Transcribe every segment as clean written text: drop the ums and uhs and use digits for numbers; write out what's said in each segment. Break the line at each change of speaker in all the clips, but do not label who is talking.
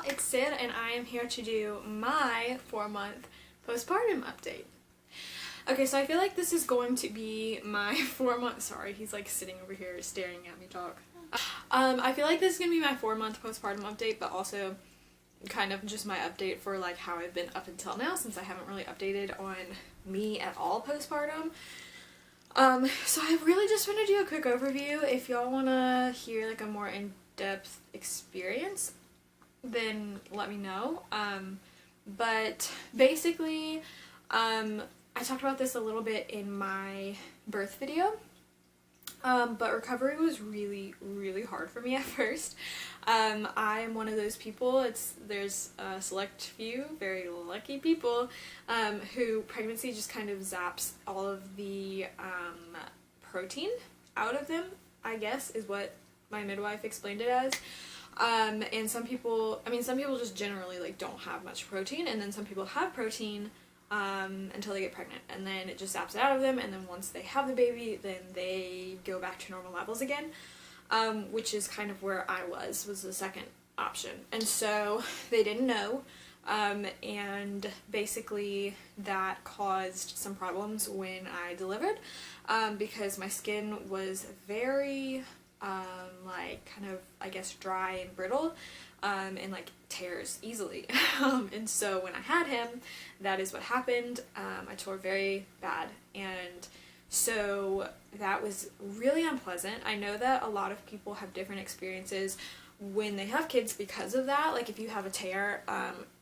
it's Sid and I am here to do my 4-month postpartum update. Okay, so I feel like this is going to be my 4-month, sorry, he's like sitting over here staring at me talk. I feel like this is going to be my 4-month postpartum update, but also kind of just my update for like how I've been up until now, since I haven't really updated on me at all postpartum. So I really just want to do a quick overview. If y'all want to hear like a more in-depth experience, then let me know. But basically, I talked about this a little bit in my birth video, but recovery was really, really hard for me at first. I am one of those people, there's a select few, very lucky people, who pregnancy just kind of zaps all of the protein out of them, I guess, is what my midwife explained it as. And some people just generally like don't have much protein, and then some people have protein until they get pregnant, and then it just zaps it out of them, and then once they have the baby, then they go back to normal levels again, which is kind of where I was the second option. And so they didn't know, and basically that caused some problems when I delivered, because my skin was very like kind of, I guess, dry and brittle, and like tears easily. And so when I had him, that is what happened. I tore very bad, and so that was really unpleasant. I know that a lot of people have different experiences when they have kids because of that. Like if you have a tear,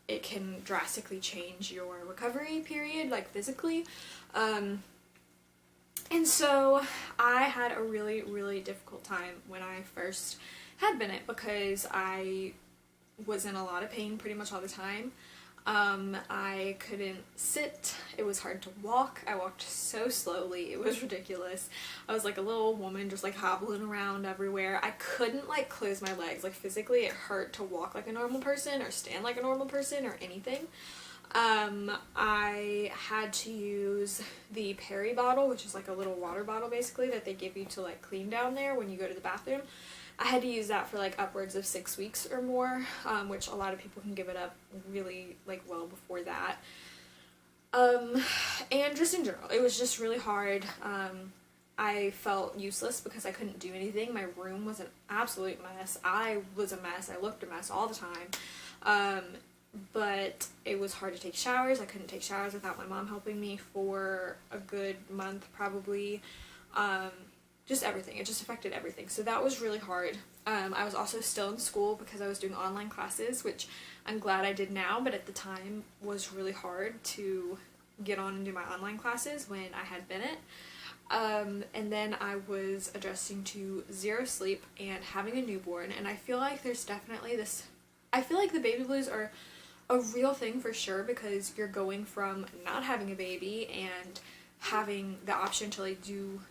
it can drastically change your recovery period, like physically. And so I had a really, really difficult time when I first had Bennett, because I was in a lot of pain pretty much all the time. I couldn't sit. It was hard to walk. I walked so slowly. It was ridiculous. I was like a little woman just like hobbling around everywhere. I couldn't like close my legs. Like physically it hurt to walk like a normal person or stand like a normal person or anything. I had to use the Perry bottle, which is like a little water bottle basically that they give you to like clean down there when you go to the bathroom. I had to use that for like upwards of 6 weeks or more, which a lot of people can give it up really like well before that. And just in general, it was just really hard. I felt useless because I couldn't do anything. My room was an absolute mess. I was a mess. I looked a mess all the time. But it was hard to take showers. I couldn't take showers without my mom helping me for a good month probably. Just everything. It just affected everything. So that was really hard. I was also still in school because I was doing online classes, which I'm glad I did now, but at the time was really hard to get on and do my online classes when I had Bennett. And then I was adjusting to zero sleep and having a newborn, and I feel like there's definitely this, I feel like the baby blues are a real thing for sure, because you're going from not having a baby and having the option to like do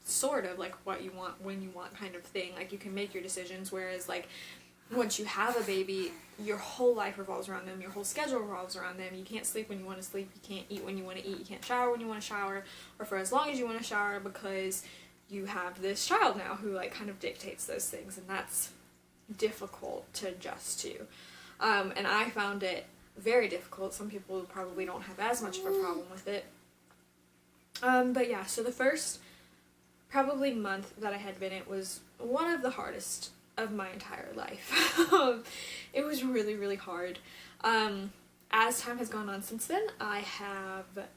sort of like what you want when you want kind of thing. Like you can make your decisions, whereas like once you have a baby, your whole life revolves around them, your whole schedule revolves around them. You can't sleep when you want to sleep, you can't eat when you want to eat, you can't shower when you want to shower, or for as long as you want to shower, because you have this child now who like kind of dictates those things, and that's difficult to adjust to. And I found it very difficult. Some people probably don't have as much of a problem with it. But yeah, so the first probably month that I had Bennett was one of the hardest of my entire life. It was really, really hard. As time has gone on since then, I have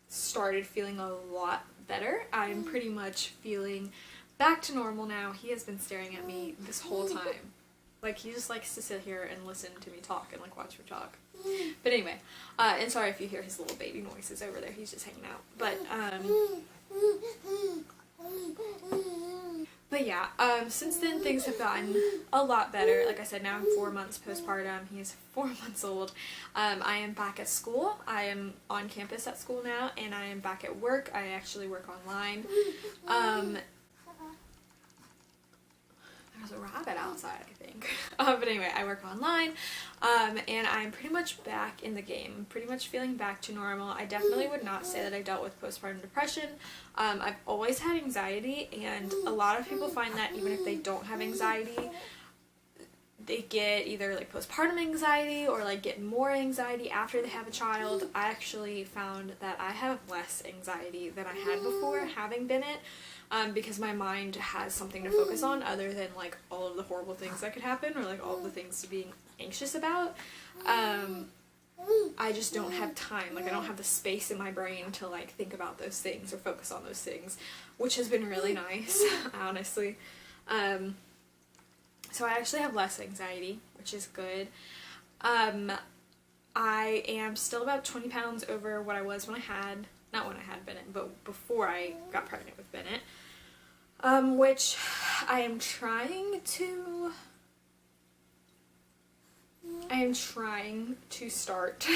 started feeling a lot better. I'm pretty much feeling back to normal now. He has been staring at me this whole time. Like, he just likes to sit here and listen to me talk and like watch me talk. But anyway, and sorry if you hear his little baby noises over there, he's just hanging out. But yeah, since then things have gotten a lot better. Like I said, now I'm 4 months postpartum. He is 4 months old. I am back at school. I am on campus at school now, and I am back at work. I actually work online. There's a rabbit outside, I think. But anyway, I work online, and I'm pretty much back in the game. Pretty much feeling back to normal. I definitely would not say that I dealt with postpartum depression. I've always had anxiety, and a lot of people find that even if they don't have anxiety, they get either like postpartum anxiety or like get more anxiety after they have a child. I actually found that I have less anxiety than I had before having Bennett, because my mind has something to focus on other than like all of the horrible things that could happen or like all of the things to be anxious about. I just don't have time, like I don't have the space in my brain to like think about those things or focus on those things, which has been really nice, honestly. So I actually have less anxiety, which is good. I am still about 20 pounds over what I was when I had, not when I had Bennett, but before I got pregnant with Bennett, which I am trying to start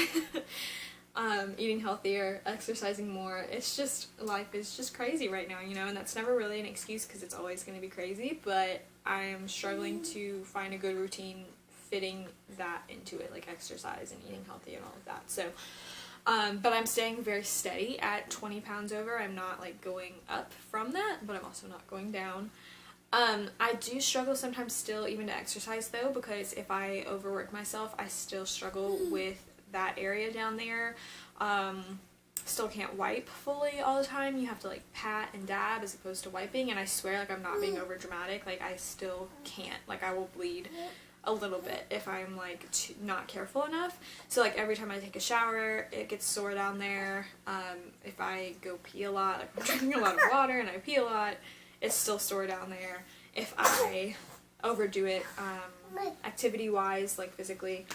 eating healthier, exercising more. It's just, life is just crazy right now, you know, and that's never really an excuse because it's always going to be crazy, but I am struggling to find a good routine fitting that into it, like exercise and eating healthy and all of that. So, but I'm staying very steady at 20 pounds over. I'm not like going up from that, but I'm also not going down. I do struggle sometimes still even to exercise though, because if I overwork myself, I still struggle with that area down there. Still can't wipe fully all the time. You have to like pat and dab as opposed to wiping, and I swear like I'm not being over dramatic, like I still can't, like I will bleed a little bit if I'm like not careful enough. So like every time I take a shower it gets sore down there. If I go pee a lot, like I'm drinking a lot of water and I pee a lot, it's still sore down there. If I overdo it activity wise, like physically,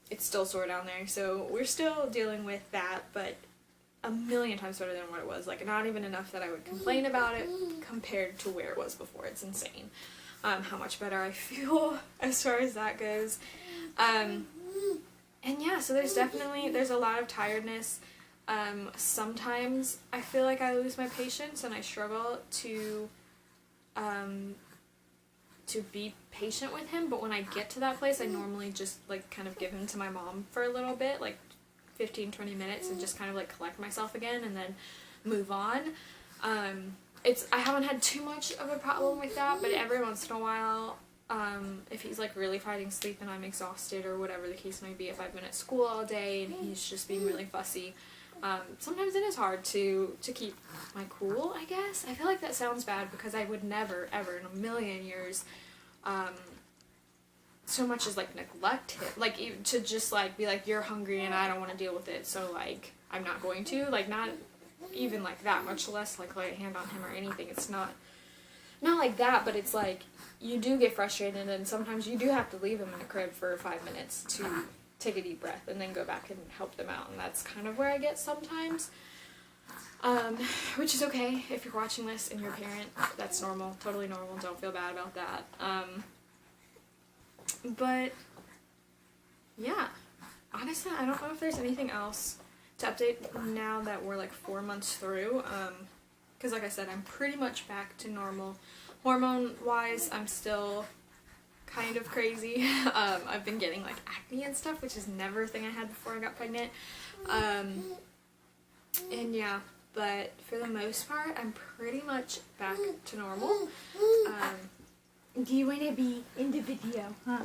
it's still sore down there. So we're still dealing with that, but a million times better than what it was. Like not even enough that I would complain about it compared to where it was before. It's insane how much better I feel as far as that goes. And yeah, so there's a lot of tiredness. Sometimes I feel like I lose my patience and I struggle to be patient with him, but when I get to that place I normally just like kind of give him to my mom for a little bit, like 15-20 minutes, and just kind of like collect myself again and then move on. I haven't had too much of a problem with that, but every once in a while, if he's like really fighting sleep and I'm exhausted or whatever the case may be, if I've been at school all day and he's just being really fussy, sometimes it is hard to keep my cool, I guess. I feel like that sounds bad because I would never, ever in a million years, so much as like neglect him, like to just like be like, you're hungry and I don't want to deal with it, so like I'm not going to, like not even like that, much less like lay a hand on him or anything. It's not like that, but it's like you do get frustrated and sometimes you do have to leave him in the crib for 5 minutes to take a deep breath and then go back and help them out, and that's kind of where I get sometimes, which is okay. If you're watching this and you're a parent, that's normal, totally normal, don't feel bad about that. But yeah, honestly I don't know if there's anything else to update now that we're like 4 months through, because like I said, I'm pretty much back to normal. Hormone wise, I'm still kind of crazy. I've been getting like acne and stuff, which is never a thing I had before I got pregnant. And yeah, but for the most part, I'm pretty much back to normal. Do you want to be in the video, huh?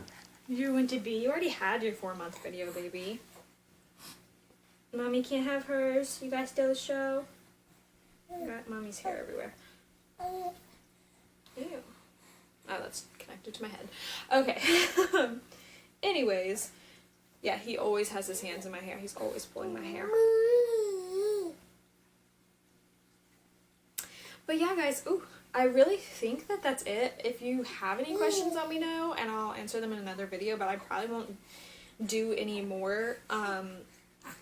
You want to be? You already had your 4-month video, baby. Mommy can't have hers. You guys still show? You got mommy's hair everywhere. Ew. Oh, that's connected to my head. Okay. Anyways, yeah, he always has his hands in my hair. He's always pulling my hair. But yeah, guys, ooh, I really think that that's it. If you have any questions, let me know, and I'll answer them in another video, but I probably won't do any more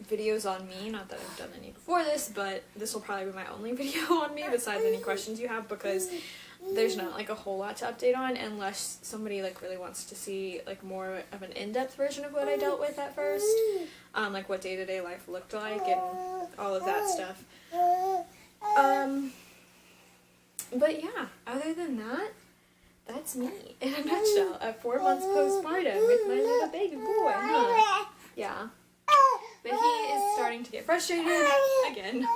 videos on me. Not that I've done any before this, but this will probably be my only video on me besides any questions you have, because there's not like a whole lot to update on unless somebody like really wants to see like more of an in-depth version of what I dealt with at first, like what day-to-day life looked like and all of that stuff. But yeah, other than that, that's me in a nutshell at 4 months postpartum with my little baby boy, huh? Yeah. But he is starting to get frustrated again.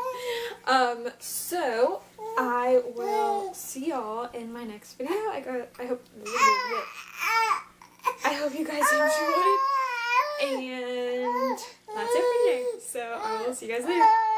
So I will see y'all in my next video. I hope I'll see you guys later.